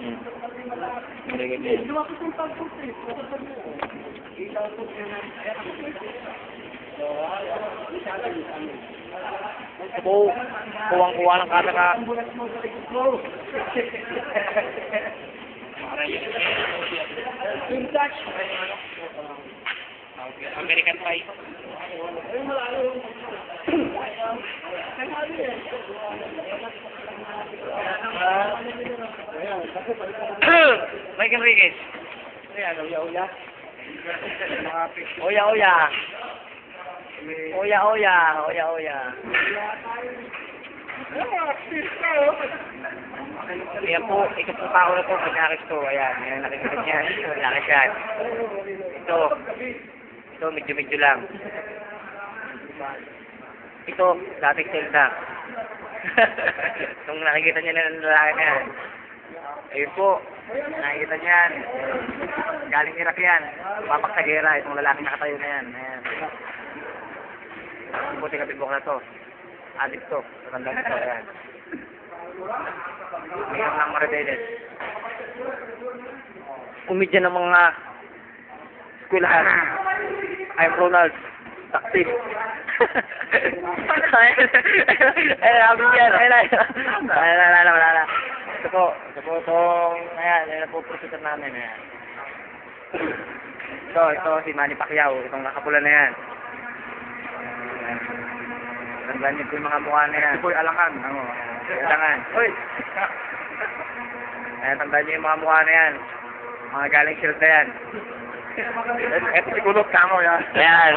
Yan. Balikan niya. Ako, kuwang-kuwa ng kata. American pie. Mike Enriquez. Oya-oya. Oya-oya. Oya-oya. Oya-oya. Ayan po, ito po tao na po, pagkakit to. Ayan, ayan, nakikita niya. Malaki siya. Ito, medyo-medyo lang. Ito, dating Zelda. Itong nakikita niya na ng lalaki niya. Ayun po, nakikita niya yan. Galing Iraq yan. Papaksagera, itong lalaki nakatayo na yan. Ayan. Buti kapibok na to. Adik to. Matanda na to. Ayan. Mayroon ng Maribeles. Umidya ng mga eskwelahan. I'm Ronald. Taktik. Ayun, yan. Wala. Ito po itong, ayan, napuprosesan namin. Ayan. Ito si Manny Pacquiao. Itong nakapula na yan. Tandaan niyo po yung mga mukha na yan. Ito po yung alangan. Alangan. Uy! Ayan, tandaan niyo yung mga mukha na yan. Mga galing shield na yan. Ito si Kulot Kamo yan. Ayan.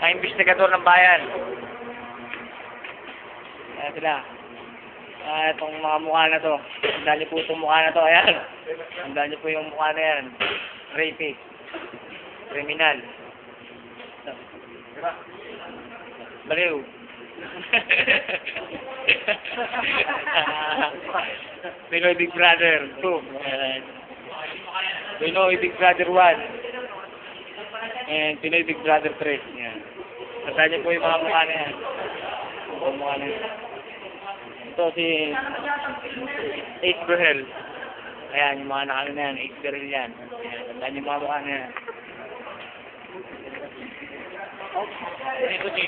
Ang investigador ng bayan. Ayan sila. Itong mga mukha na to. Tandaan niyo po itong mukha na to. Ayan. Tandaan niyo po yung mukha na yan. Rapist. Kriminal. Baliw. Pinoy Big Brother 2. Pinoy Big Brother 1. And Pinoy Big Brother 3. Yan. Tandaan niyo po yung mga mukha na yan. Yung mukha na yan. Ito si Ace Berhel. Ayan, yung mga nakano na yan. Ace Berhel yan. Ayan, tandaan niyo yung mga mukha na yan. Ito si